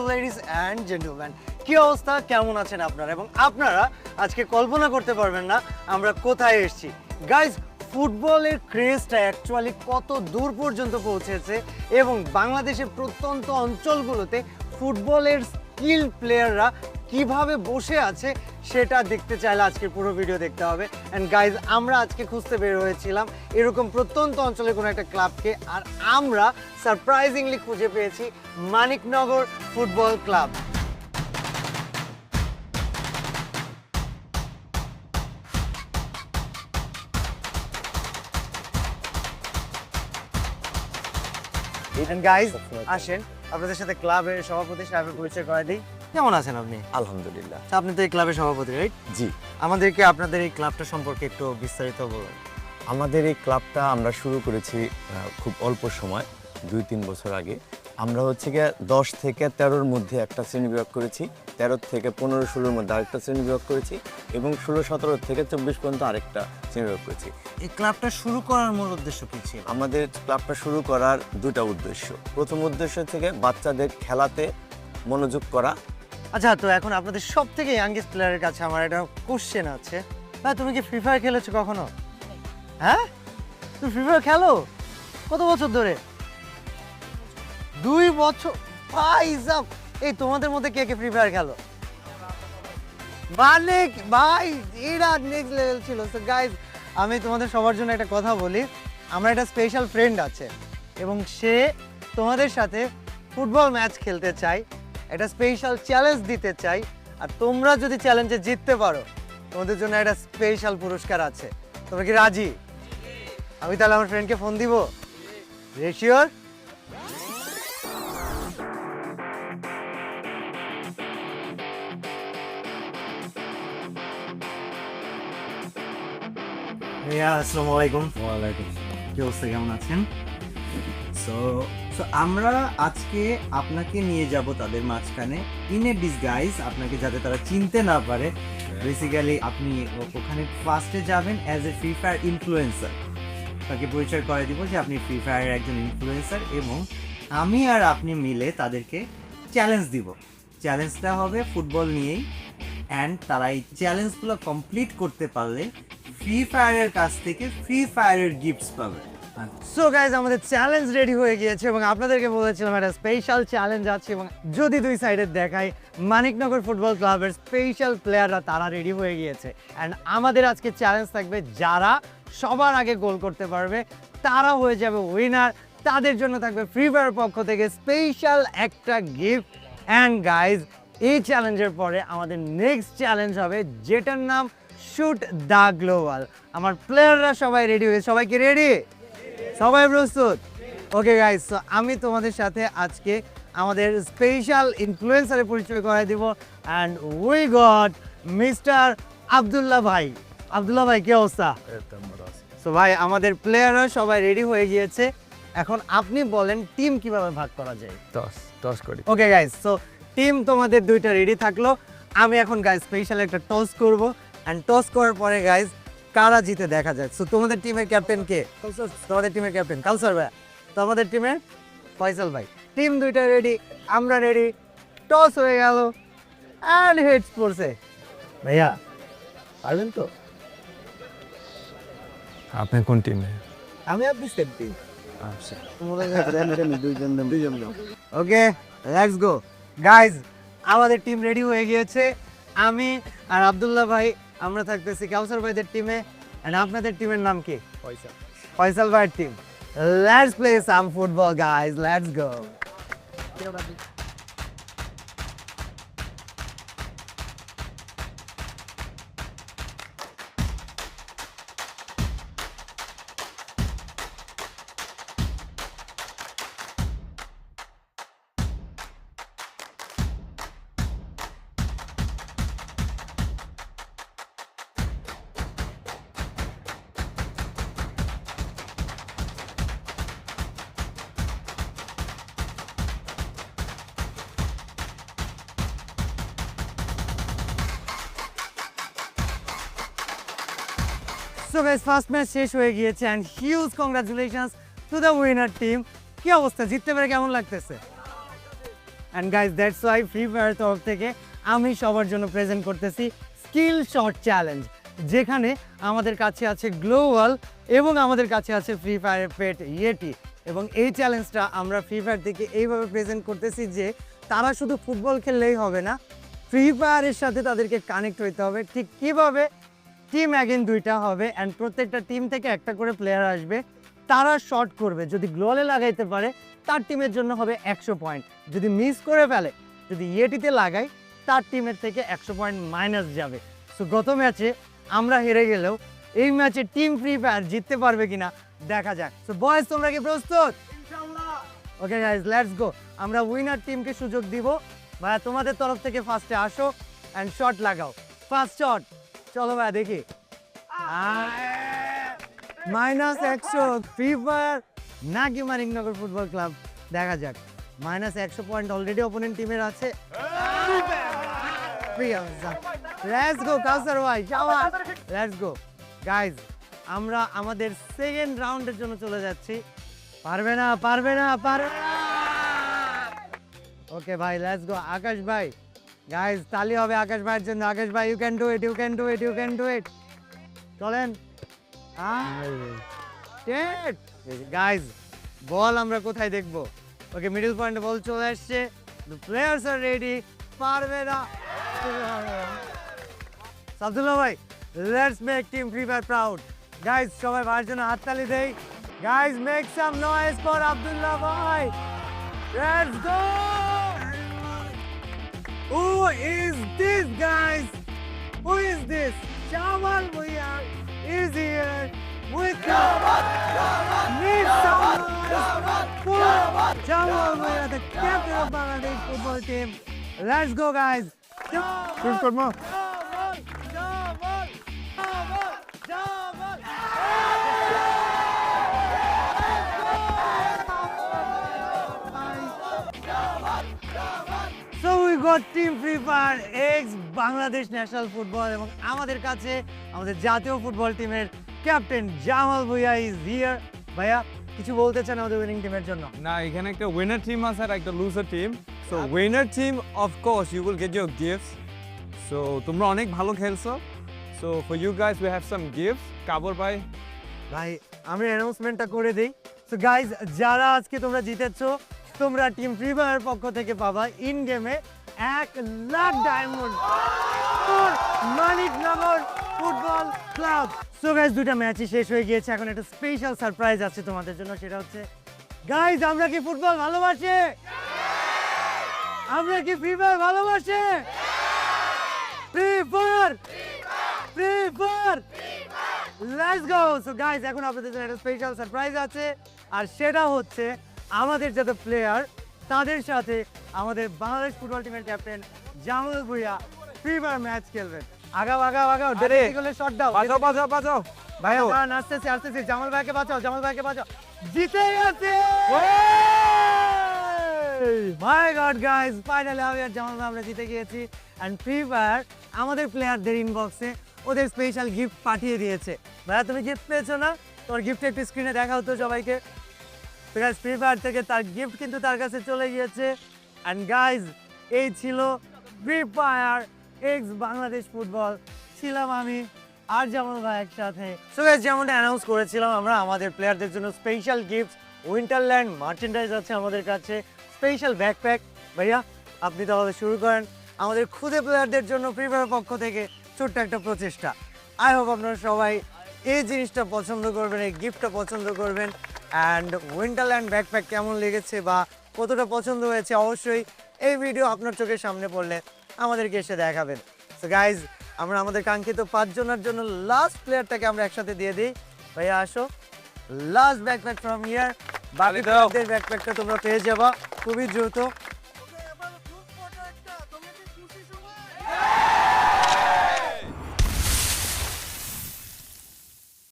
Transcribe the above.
Ladies and gentleman, কি অবস্থা, কেমন আছেন আপনারা? এবং আপনারা আজকে কল্পনা করতে পারবেন না আমরা কোথায় এসেছি। গাইজ, ফুটবলের ক্রেজটা অ্যাকচুয়ালি কত দূর পর্যন্ত পৌঁছেছে এবং বাংলাদেশের প্রত্যন্ত অঞ্চলগুলোতে ফুটবলের স্কিল প্লেয়াররা কিভাবে বসে আছে সেটা দেখতে চাইলে আজকের পুরো ভিডিও দেখতে হবে। অ্যান্ড গাইজ, আমরা আজকে খুঁজতে বের হয়েছিলাম এরকম প্রত্যন্ত অঞ্চলের কোনো একটা ক্লাবকে, আর আমরা সারপ্রাইজিংলি খুঁজে পেয়েছি মানিকনগর ফুটবল ক্লাব। গাইজ, আসেন আপনাদের সাথে ক্লাবের সভাপতি সাহেবের পরিচয় করাই দিই। কেমন আছেন আপনি? আলহামদুলিল্লাহ। আপনি তো এই ক্লাবের সভাপতি, রাইট? জি, আমাদেরকে আপনাদের এই ক্লাবটা সম্পর্কে একটু বিস্তারিত বলুন। আমাদের এই ক্লাবটা আমরা শুরু করেছি খুব অল্প সময়, 2-3 বছর আগে। আমরা হচ্ছে গিয়ে 10 থেকে 13-র মধ্যে একটা শ্রেণী বিভাগ করেছি, 13 থেকে 15-16-র মধ্যে আরেকটা শ্রেণী বিভাগ করেছি এবং 16-17 থেকে 24 পর্যন্ত আরেকটা শ্রেণী বিভাগ করেছি। এই ক্লাবটা শুরু করার মূল উদ্দেশ্য কি ছিল? আমাদের ক্লাবটা শুরু করার দুটা উদ্দেশ্য। প্রথম উদ্দেশ্য থেকে বাচ্চাদের খেলাতে মনোযোগ করা। আচ্ছা, তো এখন আপনাদের সব থেকে ইয়াংগেস্ট প্লেয়ারের কাছে আমার একটা কোশ্চেন আছে। ভাই, তুমি কি ফ্রি ফায়ার খেলেছো কখনো? হ্যাঁ, তুমি ফ্রি ফায়ার খেলো কত বছর ধরে? 2 বছর? ভাই সাব, এই তোমাদের মধ্যে কে কে ফ্রি ফায়ার খেলো? মানে ভাই, এরা নেক্সট লেভেল ছিল। সো গাইজ, আমি তোমাদের সবার জন্য একটা কথা বলি। আমার একটা স্পেশাল ফ্রেন্ড আছে এবং সে তোমাদের সাথে ফুটবল ম্যাচ খেলতে চাই, একটা স্পেশাল চ্যালেঞ্জ দিতে চাই। আর তোমরা যদি চ্যালেঞ্জে জিততে পারো, তোমাদের জন্য একটা স্পেশাল পুরস্কার আছে। তোমরা কি রাজি? আমি তাহলে আমার ফ্রেন্ডকে ফোন দিব। রেশিওর? আসসালামু আলাইকুম। ওয়ালাইকুম। কি অবস্থা, কেমন আছেন? সো আমরা আজকে আপনাকে নিয়ে যাব তাদের মাঝখানে ইন এ ডিসগাইজ, আপনাকে যাতে তারা চিনতে না পারে। বেসিক্যালি আপনি ওখানে ফার্স্টে যাবেন as a free fire influencer. তাকে পরিচয় করে দিব যে আপনি ফ্রি ফায়ারের একজন ইনফ্লুয়েন্সার এবং আমি আর আপনি মিলে তাদেরকে চ্যালেঞ্জ দিব। চ্যালেঞ্জটা হবে ফুটবল নিয়েই, অ্যান্ড তারা এই চ্যালেঞ্জগুলো কমপ্লিট করতে পারলে ফ্রি ফায়ারের কাছ থেকে ফ্রি ফায়ারের গিফটস পাবে। সো গাইজ, আমাদের চ্যালেঞ্জ রেডি হয়ে গিয়েছে এবং আপনাদেরকে বলেছিলাম একটা স্পেশাল চ্যালেঞ্জ আছে। এবং যদি দুই সাইডে দেখাই, মানিকনগর ফুটবল ক্লাবের স্পেশাল প্লেয়াররা তারা রেডি হয়ে গিয়েছে। অ্যান্ড আমাদের আজকে চ্যালেঞ্জ থাকবে, যারা সবার আগে গোল করতে পারবে তারা হয়ে যাবে উইনার। তাদের জন্য থাকবে ফ্রি ফায়ার পক্ষ থেকে স্পেশাল একটা গিফট। অ্যান্ড গাইজ, এই চ্যালেঞ্জের পরে আমাদের নেক্সট চ্যালেঞ্জ হবে, যেটার নাম শুট দ্য গ্লোবাল। আমার প্লেয়াররা সবাই রেডি হয়েছে। সবাই কি রেডি? সবাই প্রস্তুত? ওকে গাইজ, সো আমি তোমাদের সাথে আজকে আমাদের স্পেশাল ইনফ্লুয়েন্সারের পরিচয় করাই দিব। And we got mister Abdullah ভাই। আব্দুল্লাহ ভাই, কি অবস্থা? সো ভাই, আমাদের প্লেয়াররা সবাই রেডি হয়ে গিয়েছে। এখন আপনি বলেন টিম কিভাবে ভাগ করা যায়? টস করি। ওকে গাইজ, সো টিম তোমাদের দুইটা রেডি থাকলো। আমি এখন গাইজ স্পেশাল একটা টস করব, অ্যান্ড টস করার পরে গাইজ কারা জিতে দেখা যায়। সো তোমাদের টিমের ক্যাপ্টেন কে? তোমাদের টিমের ক্যাপ্টেন কাউসার ভাই। তো আমাদের টিমের ফয়সাল ভাই। টিম দুইটা রেডি, আমরা রেডি। টস হয়ে গেল অ্যান্ড হেডস পড়ছে। ভাইয়া, পারবেন তো? আপনি কোন টিমে? আমি আপনি সেম টিম। আচ্ছা, ওকে, লেটস গো গাইজ। আমাদের টিম রেডি হয়ে গিয়েছে। আমি আর আব্দুল্লাহ ভাই আমরা থাকতেছি কাউসার ভাইদের টিমে। এন্ড আপনাদের টিমের নাম কি? ফয়সাল ভাইয়ের team. Let's play some football guys, let's go. So guys, first match শেষ হয়ে গিয়েছে and huge congratulations to the winner team. কি অবস্থা, জিততে পেরে কেমন লাগতেছে? And guys that's why free fire তরফ থেকে আমি সবার জন্য প্রেজেন্ট করতেছি স্কিল শট চ্যালেঞ্জ, যেখানে আমাদের কাছে আছে গ্লোবাল এবং আমাদের কাছে আছে ফ্রি ফায়ারের পেট ইয়েটি। এবং এই চ্যালেঞ্জটা আমরা ফ্রি ফায়ার থেকে এইভাবে প্রেজেন্ট করতেছি যে তারা শুধু ফুটবল খেললেই হবে না, ফ্রি ফায়ারের সাথে তাদেরকে কানেক্ট হইতে হবে। ঠিক কীভাবে? টিম অ্যাগেন 2টা হবে অ্যান্ড প্রত্যেকটা টিম থেকে একটা করে প্লেয়ার আসবে, তারা শট করবে, যদি গ্লোলে লাগাইতে পারে তার টিমের জন্য হবে 100 পয়েন্ট, যদি মিস করে ফেলে, যদি ইয়েটিতে লাগাই তার টিমের থেকে 100 পয়েন্ট মাইনাস যাবে। সো গত ম্যাচে আমরা হেরে গেলেও এই ম্যাচে টিম ফ্রি ফায়ার জিততে পারবে কিনা দেখা যাক। সো বয়েজ, তোমরা কি প্রস্তুত? Okay guys, let's go. আমরা উইনার টিমকে সুযোগ দিব। ভাইয়া তোমাদের তরফ থেকে ফার্স্টে আসো অ্যান্ড শট লাগাও। ফার্স্ট শট, চলো ভাইয়া দেখি। -100 ফ্রি ফায়ার নাকি মানিকনগর ফুটবল ক্লাব, দেখা যাক। -100 পয়েন্ট অলরেডি অপোনেন্ট টিমের আছে। লেটস গো কাউসার ভাই, লেটস গো গাইজ। আমরা আমাদের সেকেন্ড রাউন্ডের জন্য চলে যাচ্ছি। পারবে না, পারবে না, পারবে না। ওকে ভাই, লেটস গো। আকাশ ভাই, গাইজ তালি হবে আকাশ ভাইয়ের জন্য। আকাশ ভাই, you can do it, you can do it, you can do it. চলেন গাইজ, বল আমরা কোথায় দেখবো? ওকে, মিডল পয়েন্টে বল চলে আসছে। The players are ready. পারবে না সাবদুল্লাহ ভাই, let's make team free fire proud. Guys সবাই ভাইয়ের জন্য হাততালি দেই। Guys make some noise for Abdullah ভাই। Let's go. Who is this, guys? Who is this? Jamal Bhuiya is here with Make some noise for Jamal Bhuiya, the captain of Bangladesh football team. Let's go, guys. Jamal, Jamal, Jamal, Jamal. So we got Team Free Fire ex Bangladesh national football এবং আমাদের কাছে আমাদের জাতীয় football টিমের captain Jamal Bhuiyan is here. ভাইয়া কিছু বলতে চান আমাদের উইনিং টিমের জন্য? না, এখানে একটা উইনার টিম আছে আর একটা loser team. So winner team of course you will get your gifts. So তোমরা অনেক ভালো খেলছো। So for you guys we have some gifts. কাবর ভাই, ভাই আমি অ্যানাউন্সমেন্টটা করে দিই। সো গাইজ, যারা আজকে তোমরা জিতেছো, তোমরা টিম ফ্রি ফায়ার পক্ষ থেকে পাবা ইন গেমে 1 lakh diamond Maniknagar football club. So guys, 2টা ম্যাচই শেষ হয়ে গিয়েছে। এখন একটা স্পেশাল সারপ্রাইজ আছে তোমাদের জন্য, সেটা হচ্ছে গাইজ, আমরা কি ফুটবল ভালোবাসি? আমরা কি ফ্রি ফায়ার ভালোবাসি? Free fire, free fire, let's go. So guys, এখন আপনাদের জন্য একটা স্পেশাল সারপ্রাইজ আছে, আর সেটা হচ্ছে আমাদের যাতে প্লেয়ার, তাদের সাথে আমাদের বাংলাদেশ ফুটবল টিমের captain Jamal Bhuiyan free fire match খেলবেন। আগাও আগাও আগাও, দেরি গেলে শট দাও। বাঁচাও বাঁচাও বাঁচাও। ভাই আসতেছি আসতেছি, জামাল ভাইকে বাঁচাও, জামাল ভাইকে বাঁচাও। জিতে গেছে! মাই গড গাইস, ফাইনালি আমি আর জামাল ভাই আমরা জিতে গিয়েছি। অ্যান্ড ফ্রি ফায়ার আমাদের প্লেয়ারদের ইনবক্সে ওদের স্পেশাল গিফট পাঠিয়ে দিয়েছে। ভাইয়া তুমি গিফট পেয়েছো না? তোমার গিফট একটু স্ক্রিনে দেখা হতো সবাইকে। তো গাইস, ফ্রি ফায়ার থেকে তার গিফট কিন্তু তার কাছে চলে গিয়েছে। অ্যান্ড গাইজ, এই ছিল free fire x Bangladesh football. ছিলাম আমি আর জামাল ভাই একসাথে। সো গাইস, যেমনটা অ্যানাউন্স করেছিলাম, আমরা আমাদের প্লেয়ারদের জন্য স্পেশাল গিফট উইন্টারল্যান্ড মার্চেন্ডাইজ আছে আমাদের কাছে, স্পেশাল ব্যাকপ্যাক। ভাইয়া আপনি তাহলে শুরু করেন। আমাদের খুদে প্লেয়ারদের জন্য ফ্রি ফায়ার পক্ষ থেকে ছোট্ট একটা প্রচেষ্টা। আই হোপ আপনারা সবাই এই জিনিসটা পছন্দ করবেন, এই গিফটটা পছন্দ করবেন। অ্যান্ড উইন্টারল্যান্ড ব্যাকপ্যাক কেমন লেগেছে বা কতটা পছন্দ হয়েছে, অবশ্যই এই ভিডিও আপনার চোখের সামনে পড়লে আমাদেরকে এসে দেখাবেন। সো গাইজ, আমরা আমাদের কাঙ্ক্ষিত 5 জনের জন্য লাস্ট প্লেয়ারটাকে আমরা একসাথে দিয়ে দিই। ভাইয়া আসো, লাস্ট ব্যাকপ্যাক ফ্রম হিয়ার। বাকি প্লেয়ারদের ব্যাকপ্যাকটা তোমরা পেয়ে যাবা খুবই দ্রুত।